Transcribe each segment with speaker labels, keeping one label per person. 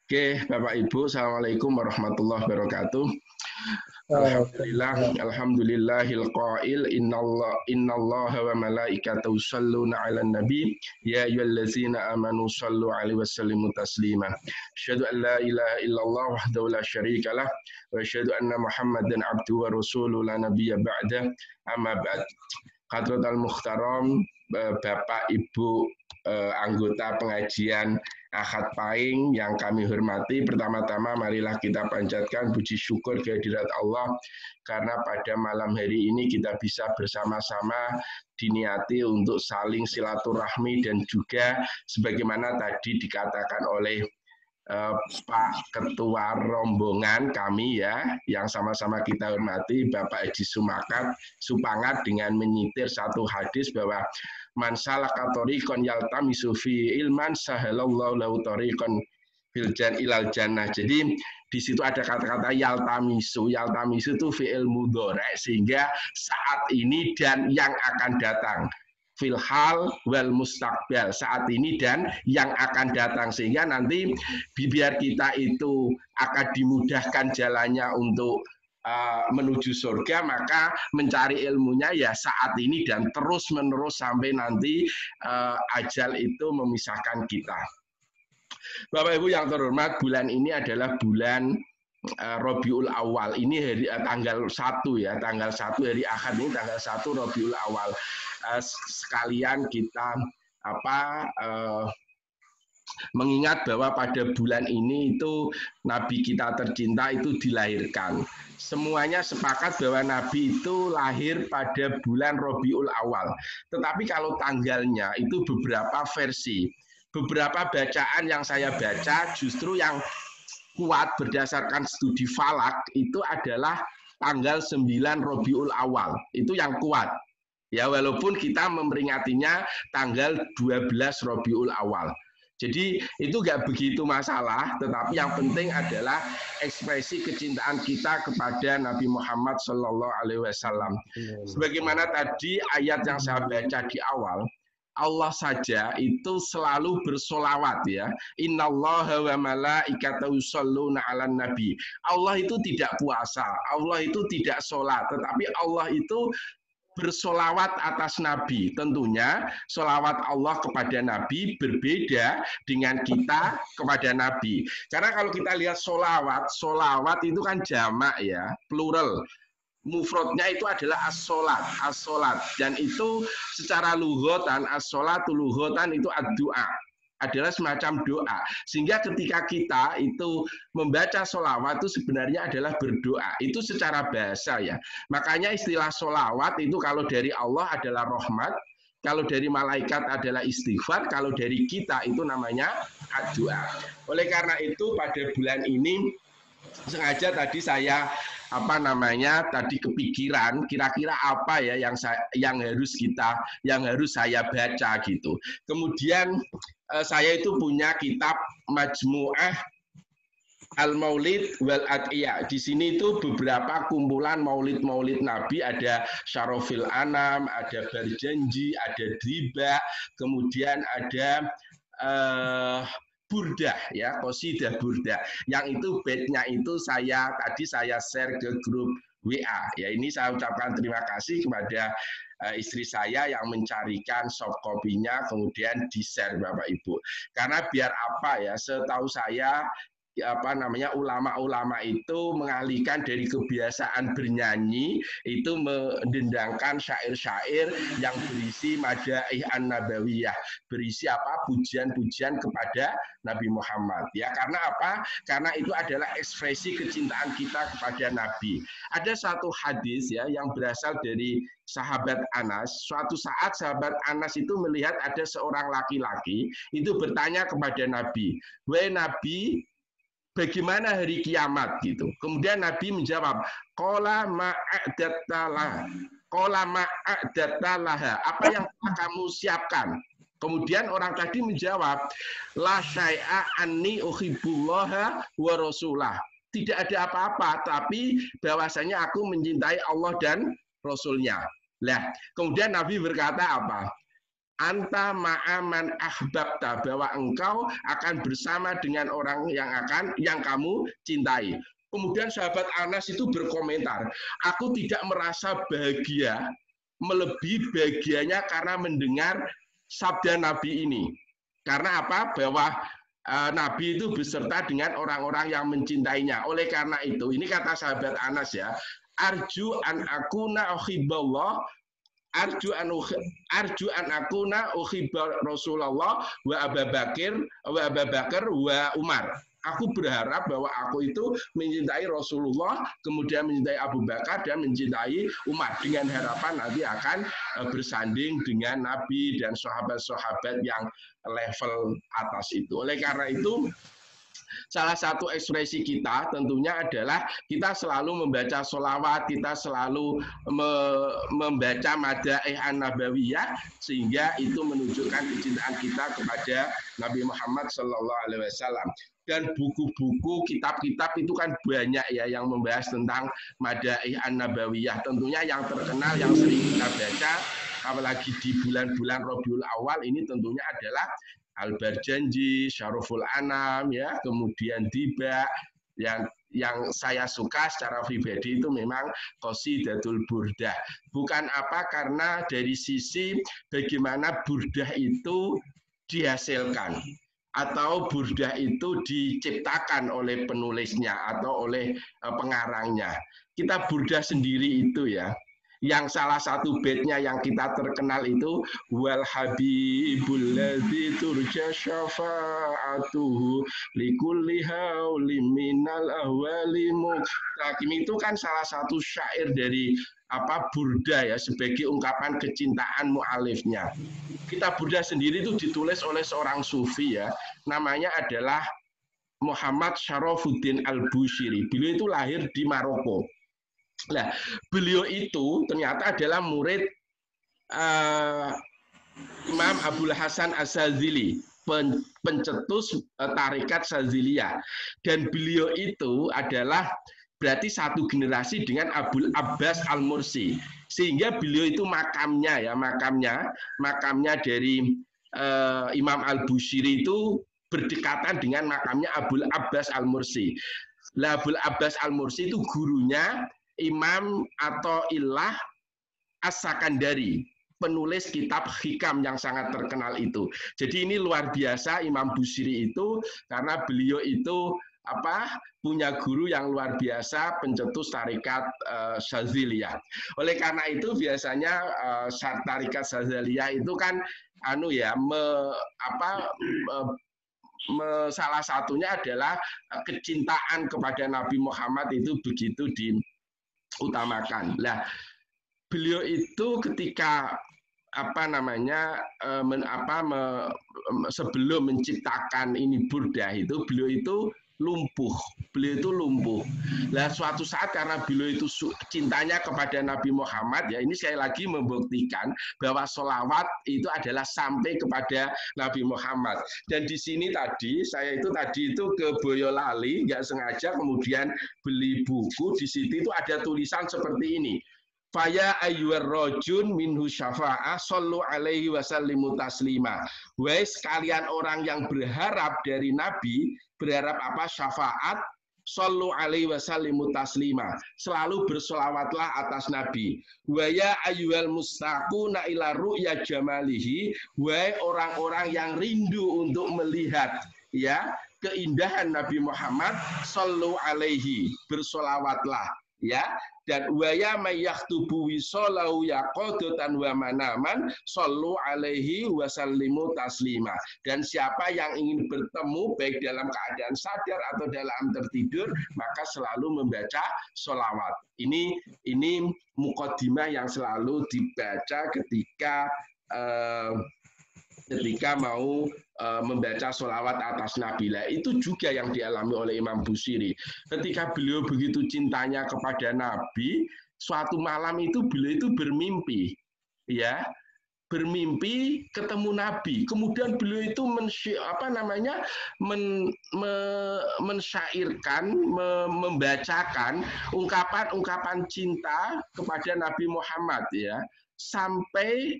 Speaker 1: Oke, Bapak Ibu, Assalamualaikum warahmatullahi wabarakatuh. Alhamdulillahil qail innallaha wa malaikatahu yusholluna 'alan nabi ya ayyuhallazina amanu shallu 'alaihi wa sallimu taslima. Asyhadu an la ilaha illallah wahdahu la syarikalah wa asyhadu anna Muhammadan abduhu wa rasuluhu la nabiyya ba'da. Amma ba'd. Hadratal Muhtaram, Bapak Ibu anggota pengajian Ahad Pahing yang kami hormati, pertama-tama marilah kita panjatkan puji syukur kehadirat Allah karena pada malam hari ini kita bisa bersama-sama diniati untuk saling silaturahmi dan juga sebagaimana tadi dikatakan oleh Pak Ketua rombongan kami ya, yang sama-sama kita hormati, Bapak Haji Supangat dengan menyitir satu hadis bahwa man salaka tariqan yaltamisu fi ilman sahalallahu lahu tariqan fil ilal jannah. Jadi di situ ada kata-kata yaltamisu. Yaltamisu itu fi'il mudhari, sehingga saat ini dan yang akan datang. Fil hal wal mustaqbal, saat ini dan yang akan datang, sehingga nanti biar kita itu akan dimudahkan jalannya untuk menuju surga, maka mencari ilmunya ya saat ini dan terus menerus sampai nanti ajal itu memisahkan kita. Bapak Ibu yang terhormat, bulan ini adalah bulan Rabiul Awal. Ini hari tanggal 1 ya, tanggal 1 hari Ahad ini tanggal 1 Rabiul Awal. Sekalian kita mengingat bahwa pada bulan ini itu Nabi kita tercinta itu dilahirkan. Semuanya sepakat bahwa Nabi itu lahir pada bulan Rabiul Awal. Tetapi kalau tanggalnya itu beberapa versi. Beberapa bacaan yang saya baca justru yang kuat berdasarkan studi falak itu adalah tanggal 9 Rabiul Awal. Itu yang kuat. Ya, walaupun kita memperingatinya tanggal 12 Rabiul Awal. Jadi itu nggak begitu masalah, tetapi yang penting adalah ekspresi kecintaan kita kepada Nabi Muhammad Shallallahu Alaihi Wasallam. Sebagaimana tadi ayat yang saya baca di awal, Allah saja itu selalu bersolawat ya. Innallaha wa malaikatahu yusholluna 'alan nabi. Allah itu tidak puasa, Allah itu tidak sholat, tetapi Allah itu bersolawat atas Nabi. Tentunya solawat Allah kepada Nabi berbeda dengan kita kepada Nabi. Karena kalau kita lihat solawat itu kan jamak ya, plural. Mufrodnya itu adalah as-solat, dan itu secara lughatan as-solatu lughatan itu ad-du'a, adalah semacam doa, sehingga ketika kita itu membaca solawat itu sebenarnya adalah berdoa, itu secara bahasa ya. Makanya istilah solawat itu kalau dari Allah adalah rahmat, kalau dari malaikat adalah istighfar, kalau dari kita itu namanya doa. Oleh karena itu pada bulan ini sengaja tadi saya tadi kepikiran kira-kira apa ya yang harus saya baca gitu. Kemudian saya itu punya kitab Majmu'ah Al-Maulid wal Adiyah. Di sini itu beberapa kumpulan maulid-maulid Nabi, ada Syarofil Anam, ada Berjanji, ada Driba, kemudian ada Burdah ya, qasidah Burdah. Yang itu bednya itu saya share ke grup WA. Ya, ini saya ucapkan terima kasih kepada istri saya yang mencarikan soft copy-nya kemudian di-share Bapak Ibu. Karena biar apa ya, setahu saya ulama-ulama itu mengalihkan dari kebiasaan bernyanyi itu mendendangkan syair-syair yang berisi madaih an-nabawiyah, berisi pujian-pujian kepada Nabi Muhammad ya. Karena apa? Karena itu adalah ekspresi kecintaan kita kepada Nabi. Ada satu hadis ya yang berasal dari sahabat Anas. Suatu saat sahabat Anas itu melihat ada seorang laki-laki itu bertanya kepada Nabi, "Wahai Nabi, bagaimana hari kiamat?" gitu. Kemudian Nabi menjawab, "Qala ma'adattalaha." Apa yang telah kamu siapkan? Kemudian orang tadi menjawab, "La syai'a anni uhibbullaha wa rasulah." Tidak ada apa-apa, tapi bahwasanya aku mencintai Allah dan Rasulnya. Nah, kemudian Nabi berkata apa? anta ma'aman ahbabta, bahwa engkau akan bersama dengan orang yang kamu cintai. Kemudian sahabat Anas itu berkomentar, aku tidak merasa bahagia melebihi bahagianya karena mendengar sabda Nabi ini. Karena apa? Bahwa Nabi itu beserta dengan orang-orang yang mencintainya. Oleh karena itu, ini kata sahabat Anas ya, arju an akuna uhibballah, arju an akuna uhibba Rasulullah wa Abu Bakar wa Umar. Aku berharap bahwa aku itu mencintai Rasulullah, kemudian mencintai Abu Bakar dan mencintai Umar, dengan harapan nanti akan bersanding dengan Nabi dan sahabat-sahabat yang level atas itu. Oleh karena itu, salah satu ekspresi kita tentunya adalah kita selalu membaca sholawat, kita selalu membaca madaih an-nabawiyah, sehingga itu menunjukkan kecintaan kita kepada Nabi Muhammad SAW. Dan buku-buku, kitab-kitab itu kan banyak ya yang membahas tentang madaih an-nabawiyah. Tentunya yang terkenal, yang sering kita baca, apalagi di bulan-bulan Rabiul Awal ini tentunya adalah Al-Barjanji, Syaruful Anam, ya, kemudian Diba, yang saya suka secara pribadi itu memang Qasidatul Burdah. Bukan apa, karena dari sisi bagaimana burdah itu dihasilkan atau burdah itu diciptakan oleh penulisnya atau oleh pengarangnya. Kitab burdah sendiri itu ya, yang salah satu baitnya yang kita terkenal itu, wal habibul ladzi turja syafa'atuhu likulli haulim minal ahwali muqtakim. Itu kan salah satu syair dari burda ya, sebagai ungkapan kecintaan mu'alifnya. Kitab burda sendiri itu ditulis oleh seorang sufi ya, namanya adalah Muhammad Syarafuddin Al-Bushiri. Beliau itu lahir di Maroko. Nah, beliau itu ternyata adalah murid Imam Abul Hasan As-Sadzili, pencetus tarekat Sadziliyah. Dan beliau itu adalah berarti satu generasi dengan Abul Abbas Al-Mursi. Sehingga beliau itu makamnya dari Imam Al-Bushiri itu berdekatan dengan makamnya Abul Abbas Al-Mursi. Nah, Abul Abbas Al-Mursi itu gurunya Imam Athaillah As-Sakandari, penulis kitab Hikam yang sangat terkenal itu. Jadi ini luar biasa Imam Bushiri itu, karena beliau itu punya guru yang luar biasa, pencetus tarekat Sadziliyah. Oleh karena itu biasanya tarekat Sadziliyah itu kan salah satunya adalah kecintaan kepada Nabi Muhammad itu begitu diutamakan. Nah, beliau itu ketika sebelum menciptakan ini burdah itu, beliau itu lumpuh. Nah, suatu saat karena beliau itu cintanya kepada Nabi Muhammad ya, ini sekali lagi membuktikan bahwa sholawat itu adalah sampai kepada Nabi Muhammad. Dan di sini saya itu ke Boyolali nggak sengaja, kemudian beli buku, di situ itu ada tulisan seperti ini. Faya ayyuhar rajun minhu syafa'ah sallu alaihi wasallimu taslima. Wahai sekalian orang yang berharap dari Nabi, berharap syafaat, sallu alaihi wasallimu taslima. Selalu bersolawatlah atas Nabi. Waya ayyuhal mustaquna ila ru'ya jamalihi. Wahai orang-orang yang rindu untuk melihat ya keindahan Nabi Muhammad, sallu alaihi, bersolawatlah ya. Dan waya mayyaktubu wisalahu yaqadatan wa manaman sallu alaihi wasallimu taslima. Dan siapa yang ingin bertemu baik dalam keadaan sadar atau dalam tertidur, maka selalu membaca sholawat. Ini muqaddimah yang selalu dibaca ketika mau membaca sholawat atas Nabi. Itu juga yang dialami oleh Imam Bushiri. Ketika beliau begitu cintanya kepada Nabi, suatu malam itu beliau itu bermimpi, ya, bermimpi ketemu Nabi. Kemudian beliau itu mensyairkan, membacakan ungkapan-ungkapan cinta kepada Nabi Muhammad, ya, sampai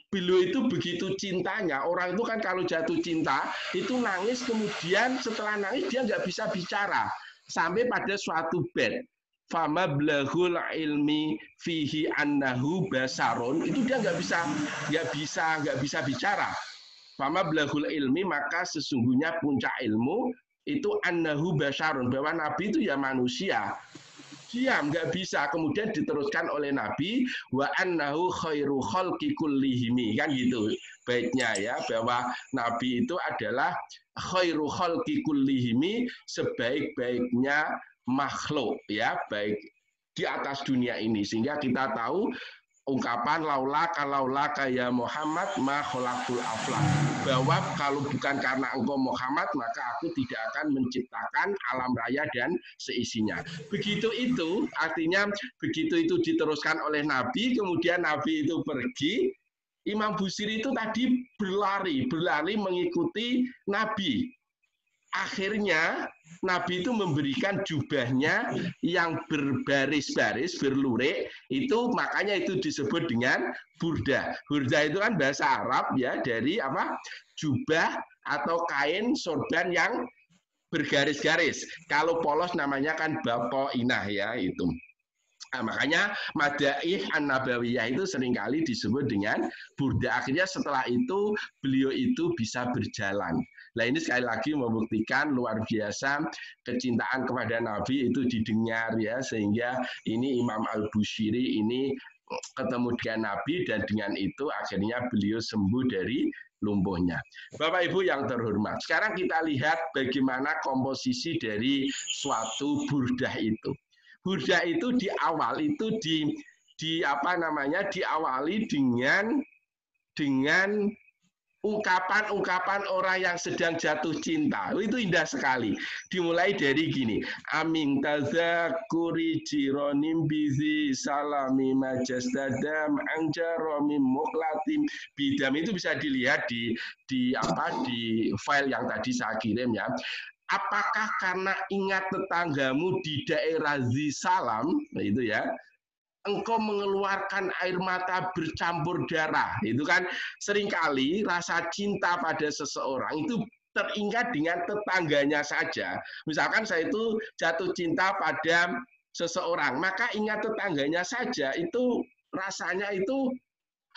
Speaker 1: beliau itu begitu cintanya, orang itu kan kalau jatuh cinta itu nangis, kemudian setelah nangis dia nggak bisa bicara sampai pada suatu bait fama blahul ilmi fihi annahu basarun, itu dia nggak bisa bicara. Fama blahul ilmi, maka sesungguhnya puncak ilmu itu annahu basarun, bahwa Nabi itu ya manusia. Diam, nggak bisa. Kemudian diteruskan oleh Nabi, wa annahu khairu khalqi kullihimi, kan gitu baiknya ya, bahwa Nabi itu adalah khairu khalqi kullihimi, sebaik-baiknya makhluk ya, baik di atas dunia ini. Sehingga kita tahu ungkapan laulaka ya Muhammad ma khalaqtul aflak, bahwa kalau bukan karena engkau Muhammad maka aku tidak akan menciptakan alam raya dan seisinya. Begitu itu artinya, begitu itu diteruskan oleh Nabi, kemudian Nabi itu pergi, Imam Busiri itu tadi berlari mengikuti Nabi. Akhirnya Nabi itu memberikan jubahnya yang berbaris-baris, berlurik, itu makanya itu disebut dengan burda. Burda itu kan bahasa Arab ya, dari apa? Jubah atau kain sorban yang bergaris-garis. Kalau polos namanya kan bapoinah ya itu. Nah, makanya Madaih An-Nabawiyah itu seringkali disebut dengan burda. Akhirnya setelah itu beliau itu bisa berjalan. Nah ini sekali lagi membuktikan luar biasa kecintaan kepada Nabi itu didengar ya, sehingga ini Imam Al-Bushiri ini ketemu dengan Nabi dan dengan itu akhirnya beliau sembuh dari lumpuhnya. Bapak Ibu yang terhormat, sekarang kita lihat bagaimana komposisi dari suatu burdah itu. Burda itu di awal itu diawali dengan ungkapan-ungkapan orang yang sedang jatuh cinta. Itu indah sekali. Dimulai dari gini, amin tazakuri jironim bizi salami majastadam angjaromim muklatim bidam. Itu bisa dilihat di file yang tadi saya kirim ya. Apakah karena ingat tetanggamu di daerah Zisalam, nah itu ya, engkau mengeluarkan air mata bercampur darah. Itu kan seringkali rasa cinta pada seseorang itu teringat dengan tetangganya saja. Misalkan saya itu jatuh cinta pada seseorang, maka ingat tetangganya saja, itu rasanya itu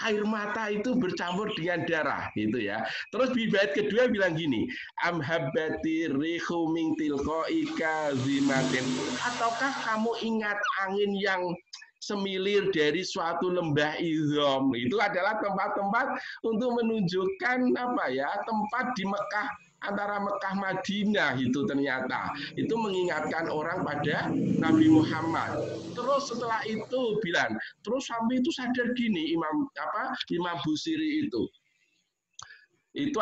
Speaker 1: air mata itu bercampur dengan darah gitu ya. Terus di bait kedua bilang gini, amhabbati rihu min tilqaika zimatin, ataukah kamu ingat angin yang semilir dari suatu lembah Izom. Itu adalah tempat-tempat untuk menunjukkan tempat di Mekah, antara Mekah Madinah itu ternyata. Itu mengingatkan orang pada Nabi Muhammad. Terus setelah itu bilang, terus sampai itu sadar gini Imam Busiri itu. Itu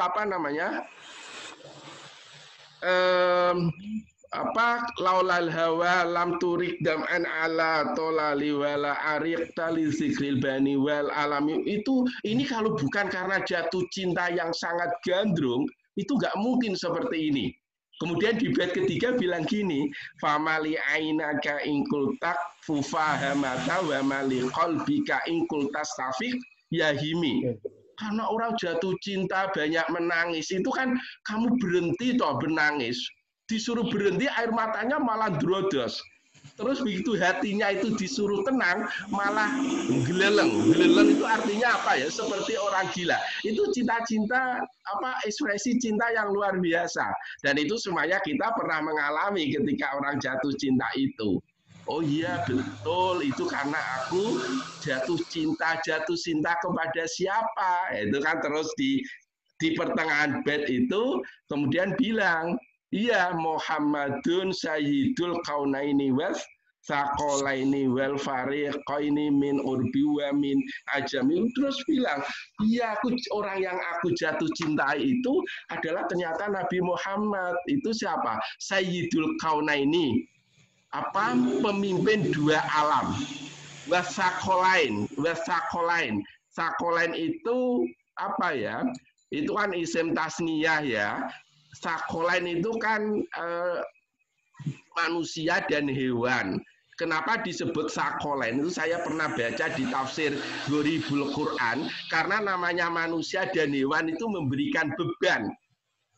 Speaker 1: laulal hawa lam turik dam'an ala tolali wala ariq tali zikril bani wal alami. Ini kalau bukan karena jatuh cinta yang sangat gandrung, itu nggak mungkin seperti ini. Kemudian di bait ketiga bilang gini, famali ainaka ingkul tak fufahamata wa mali qalbika ingkul tastafik yahimi. Karena orang jatuh cinta banyak menangis, itu kan kamu berhenti toh menangis, disuruh berhenti air matanya malah drodos. Terus begitu hatinya itu disuruh tenang malah geleleng. Geleleng itu artinya apa ya? Seperti orang gila. Itu cinta-cinta ekspresi cinta yang luar biasa. Dan itu semuanya kita pernah mengalami ketika orang jatuh cinta itu. Oh iya betul, itu karena aku jatuh cinta kepada siapa? Itu kan terus di pertengahan bait itu kemudian bilang, iya Muhammadun sayyidul kaunaini wal sakolaini wal fariqaini min urbi wa min ajami. Terus bilang, iya orang yang aku jatuh cintai itu adalah ternyata Nabi Muhammad. Itu siapa? Sayyidul kaunaini, pemimpin dua alam. Wasakolain. Sakolain itu apa ya? Itu kan isim tasniyah ya. Sakolain itu kan manusia dan hewan. Kenapa disebut sakolain? Itu saya pernah baca di tafsir Gharibul Quran, karena namanya manusia dan hewan itu memberikan beban.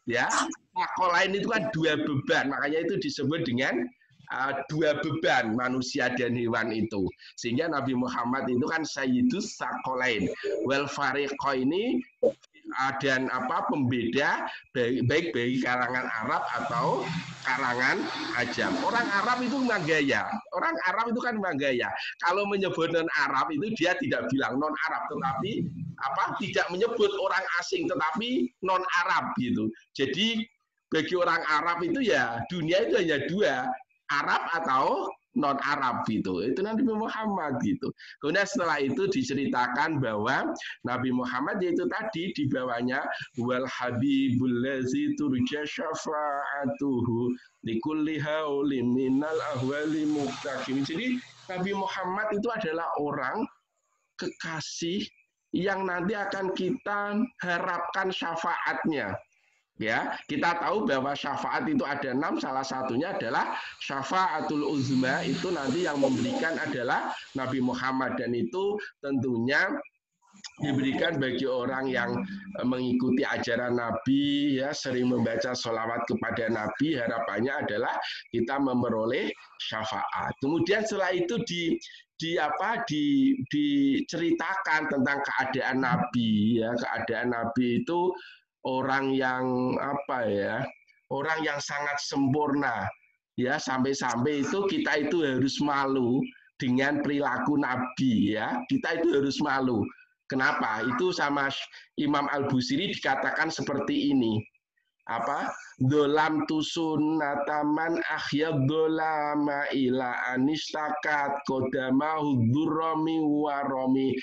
Speaker 1: Ya, sakolain itu kan dua beban, makanya itu disebut dengan dua beban manusia dan hewan itu. Sehingga Nabi Muhammad itu kan sayyidus sakolain. Wal fariqo ini dan pembeda baik bagi kalangan Arab atau kalangan Ajam. Orang Arab itu memang gaya. Orang Arab itu kan memang gaya. Kalau menyebut non Arab itu dia tidak bilang non Arab, tetapi tidak menyebut orang asing, tetapi non Arab gitu. Jadi bagi orang Arab itu ya dunia itu hanya dua, Arab atau non Arab gitu. Itu Nabi Muhammad gitu. Kemudian setelah itu diceritakan bahwa Nabi Muhammad yaitu tadi di bawahnya wal habibul ladzi turja syafa'atuhu likulli haulin minal ahwali muqtakim. Jadi Nabi Muhammad itu adalah orang kekasih yang nanti akan kita harapkan syafaatnya. Ya, kita tahu bahwa syafaat itu ada 6, salah satunya adalah syafaatul uzma, itu nanti yang memberikan adalah Nabi Muhammad, dan itu tentunya diberikan bagi orang yang mengikuti ajaran Nabi, ya, sering membaca sholawat kepada Nabi, harapannya adalah kita memperoleh syafaat. Kemudian setelah itu diceritakan tentang keadaan Nabi, ya, keadaan Nabi itu orang yang orang yang sangat sempurna, ya, sampai-sampai itu kita itu harus malu dengan perilaku Nabi, ya, kita itu harus malu. Kenapa? Itu sama Imam Al-Busiri dikatakan seperti ini. Dolam tusun nataman akhyad dolama ila anistakat kodamahu durromi waromi.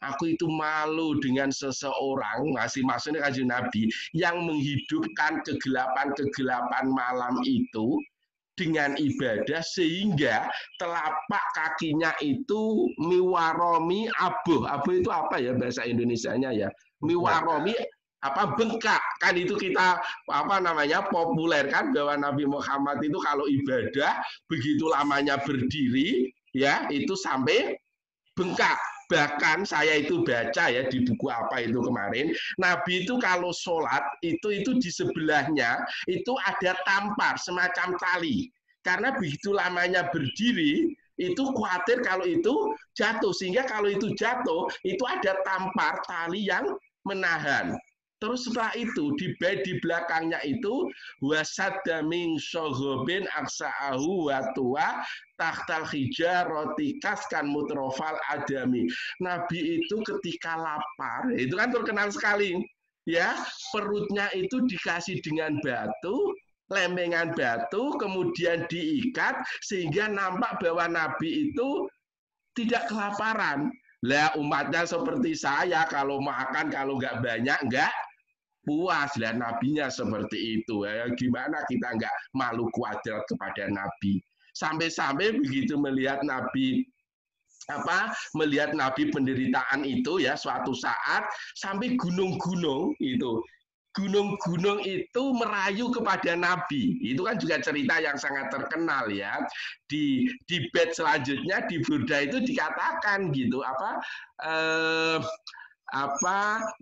Speaker 1: Aku itu malu dengan seseorang, masih maksudnya Kanjeng Nabi, yang menghidupkan kegelapan-kegelapan malam itu dengan ibadah sehingga telapak kakinya itu miwaromi abuh. Abuh itu apa ya bahasa Indonesianya ya? Miwaromi bengkak, kan itu kita populer kan bahwa Nabi Muhammad itu kalau ibadah begitu lamanya berdiri, ya, itu sampai bengkak. Bahkan saya itu baca ya di buku itu kemarin, Nabi itu kalau sholat itu di sebelahnya itu ada tampar semacam tali, karena begitu lamanya berdiri itu khawatir kalau itu jatuh, sehingga kalau itu jatuh itu ada tampar tali yang menahan. Terus setelah itu di belakangnya itu wasadda min syaghabin aksa'ahu wa tuwa tahtal hijarati kaskan mutrofal adami. Nabi itu ketika lapar, itu kan terkenal sekali, ya, perutnya itu dikasih dengan batu, lempengan batu, kemudian diikat sehingga nampak bahwa Nabi itu tidak kelaparan. Lah umatnya seperti saya, kalau makan kalau nggak banyak nggak puas. Lah nabinya seperti itu. Gimana kita nggak malu kuadrat kepada Nabi? Sampai-sampai begitu melihat Nabi penderitaan itu, ya, suatu saat sampai gunung-gunung itu merayu kepada Nabi. Itu kan juga cerita yang sangat terkenal, ya. Di bait selanjutnya di Burda itu dikatakan gitu,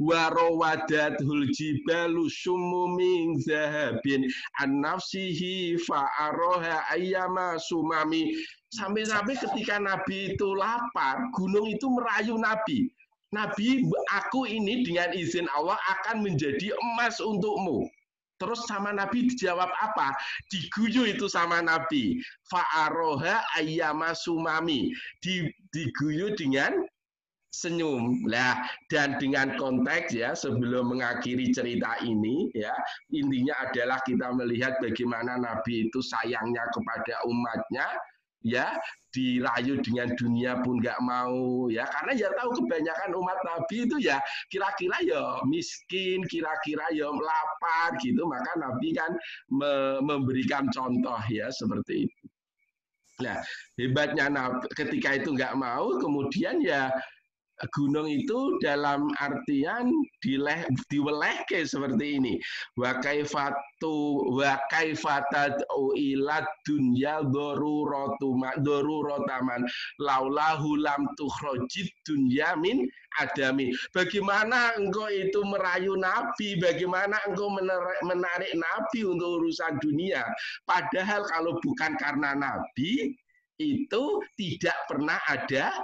Speaker 1: warawadatul jibalu sumuming zahabin an nafsihi fa'aroha ayyama sumami. Sampai-sampai ketika Nabi itu lapar, gunung itu merayu Nabi. Nabi, aku ini dengan izin Allah akan menjadi emas untukmu. Terus sama Nabi dijawab apa? Diguyu itu sama Nabi. Fa'aroha ayyama sumami. Diguyu dengan senyum. Lah, dan dengan konteks, ya, sebelum mengakhiri cerita ini, ya, intinya adalah kita melihat bagaimana Nabi itu sayangnya kepada umatnya, ya, dirayu dengan dunia pun nggak mau, ya, karena ya tahu kebanyakan umat Nabi itu ya kira-kira ya miskin, kira-kira ya lapar gitu, maka Nabi kan memberikan contoh, ya, seperti itu. Nah, hebatnya Nabi ketika itu nggak mau, kemudian ya gunung itu dalam artian diwelehke seperti ini. Wa kaifatatu ila dunya darurataman laulahu lam tukhrajid dunya min adami. Bagaimana engkau itu merayu Nabi, bagaimana engkau menarik Nabi untuk urusan dunia. Padahal kalau bukan karena Nabi, itu tidak pernah ada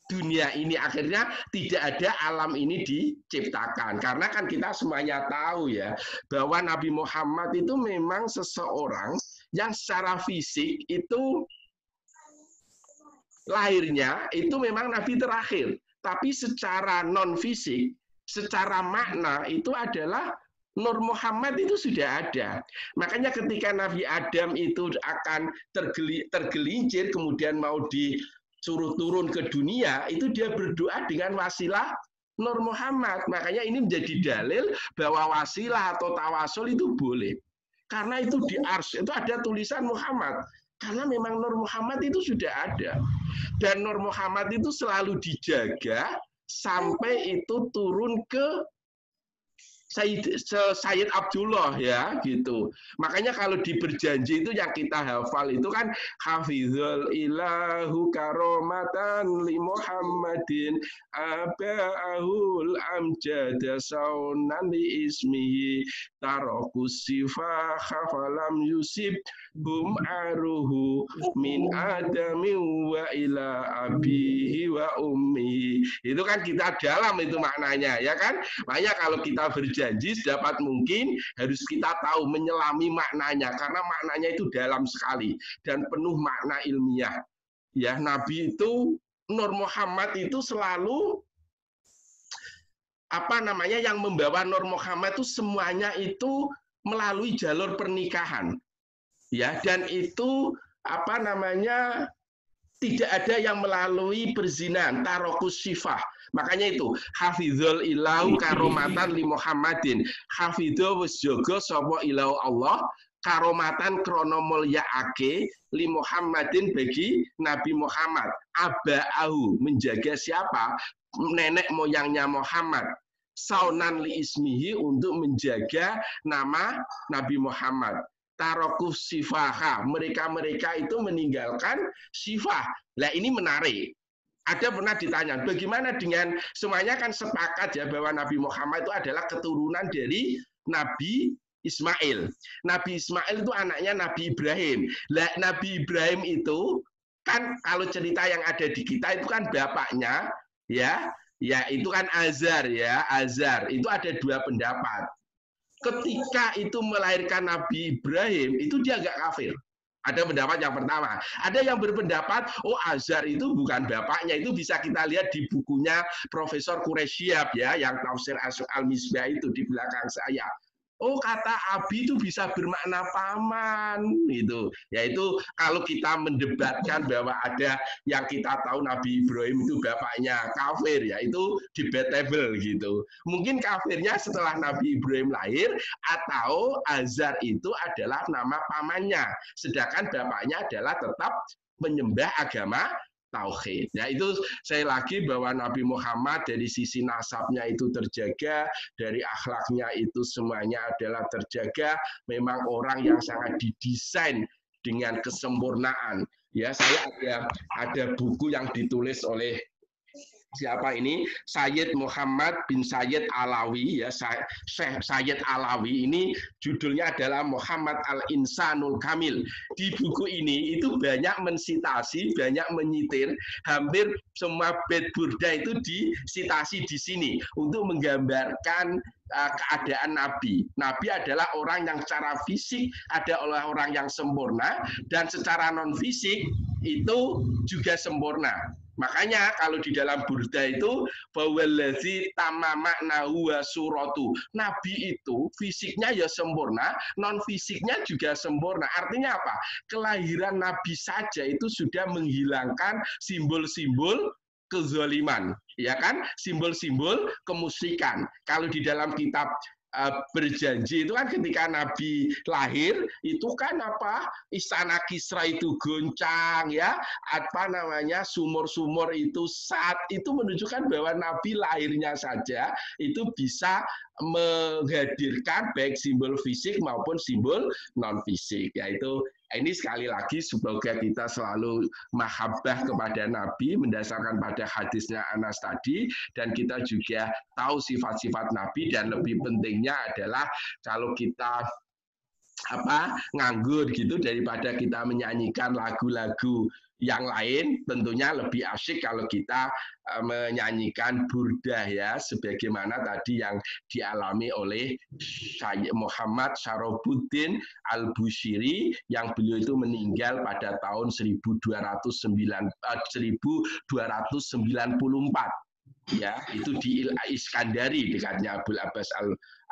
Speaker 1: dunia ini, akhirnya tidak ada alam ini diciptakan. Karena kan kita semuanya tahu ya, bahwa Nabi Muhammad itu memang seseorang yang secara fisik itu lahirnya itu memang Nabi terakhir. Tapi secara non-fisik, secara makna itu adalah Nur Muhammad itu sudah ada. Makanya ketika Nabi Adam itu akan tergelincir, kemudian mau disuruh turun ke dunia, itu dia berdoa dengan wasilah Nur Muhammad. Makanya ini menjadi dalil bahwa wasilah atau tawasul itu boleh. Karena itu di ars, itu ada tulisan Muhammad. Karena memang Nur Muhammad itu sudah ada. Dan Nur Muhammad itu selalu dijaga sampai itu turun ke Sayyid Abdullah ya gitu. Makanya kalau di berjanji itu yang kita hafal itu kan hafizul ilahu karomatan li Muhammadin aba'ahul amjada saunan li ismihi tarakus sifah khafalam yusib hum aruhu min adami wa ila abihi wa ummihi. Itu kan kita dalam itu maknanya ya kan. Makanya kalau kita berjanji sedapat mungkin harus kita tahu menyelami maknanya karena maknanya itu dalam sekali dan penuh makna ilmiah. Ya, Nabi itu Nur Muhammad itu selalu yang membawa Nur Muhammad itu semuanya itu melalui jalur pernikahan. Ya, dan itu tidak ada yang melalui perzinahan, tarokus sifah. Makanya itu hafizul ilahu karomatan li Muhammadin. Hafizul wis jaga sapa ilahu Allah karomatan krono mulyaake li Muhammadin bagi Nabi Muhammad. Aba'ahu menjaga siapa? Nenek moyangnya Muhammad. Saunan li ismihi untuk menjaga nama Nabi Muhammad. Tarokus sifaha, mereka itu meninggalkan sifah. Nah ini menarik. Ada pernah ditanya, bagaimana dengan semuanya kan sepakat ya bahwa Nabi Muhammad itu adalah keturunan dari Nabi Ismail. Nabi Ismail itu anaknya Nabi Ibrahim. Nah, Nabi Ibrahim itu kan kalau cerita yang ada di kita itu kan bapaknya ya itu kan Azar ya, Azar. Itu ada dua pendapat. Ketika itu melahirkan Nabi Ibrahim, itu dia nggak kafir. Ada pendapat yang pertama. Ada yang berpendapat, oh Azar itu bukan bapaknya. Itu bisa kita lihat di bukunya Profesor Quresyab ya, yang tafsir Al-Misbah itu di belakang saya. Oh kata Abi itu bisa bermakna paman gitu. Yaitu kalau kita mendebatkan bahwa ada yang kita tahu Nabi Ibrahim itu bapaknya kafir ya, itu debatable gitu. Mungkin kafirnya setelah Nabi Ibrahim lahir atau Azar itu adalah nama pamannya, sedangkan bapaknya adalah tetap menyembah agama tauhid. Ya itu saya lagi bahwa Nabi Muhammad dari sisi nasabnya itu terjaga, dari akhlaknya itu semuanya adalah terjaga. Memang orang yang sangat didesain dengan kesempurnaan. Ya saya ada buku yang ditulis oleh siapa ini? Sayyid Muhammad bin Sayyid Alawi ya, Sayyid Alawi ini judulnya adalah Muhammad Al-Insanul Kamil. Di buku ini itu banyak mensitasi, banyak menyitir, hampir semua bait burda itu disitasi di sini untuk menggambarkan keadaan Nabi. Nabi adalah orang yang secara fisik adalah orang yang sempurna dan secara non fisik itu juga sempurna. Makanya kalau di dalam burda itu bawallazi tamama'nahu wa suratu. Nabi itu fisiknya ya sempurna, non fisiknya juga sempurna. Artinya apa? Kelahiran Nabi saja itu sudah menghilangkan simbol-simbol kezaliman, ya kan? Simbol-simbol kemusyrikan. Kalau di dalam kitab berjanji itu kan ketika Nabi lahir itu kan apa istana Kisra itu goncang ya apa namanya sumur-sumur itu saat itu menunjukkan bahwa Nabi lahirnya saja itu bisa menghadirkan baik simbol fisik maupun simbol non fisik yaitu ini sekali lagi semoga kita selalu mahabbah kepada Nabi mendasarkan pada hadisnya Anas tadi dan kita juga tahu sifat-sifat Nabi dan lebih pentingnya adalah kalau kita nganggur gitu daripada kita menyanyikan lagu-lagu yang lain tentunya lebih asyik kalau kita menyanyikan burdah ya sebagaimana tadi yang dialami oleh Syekh Muhammad Syarafuddin Al-Bushiri yang beliau itu meninggal pada tahun 1294 ya itu di Iskandari dekatnya Abul Abbas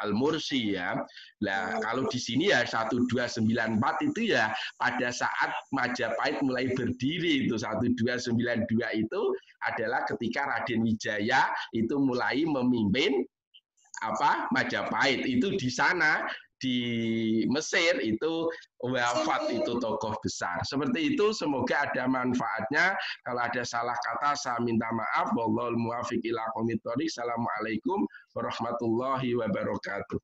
Speaker 1: Al-Mursi ya. Nah, kalau di sini ya 1294 itu ya pada saat Majapahit mulai berdiri itu 1292 itu adalah ketika Raden Wijaya itu mulai memimpin Majapahit itu di sana di Mesir itu wafat itu tokoh besar. Seperti itu semoga ada manfaatnya. Kalau ada salah kata saya minta maaf. Wallahul muwaffiq ila aqwamit thoriq. Assalamualaikum warahmatullahi wabarakatuh.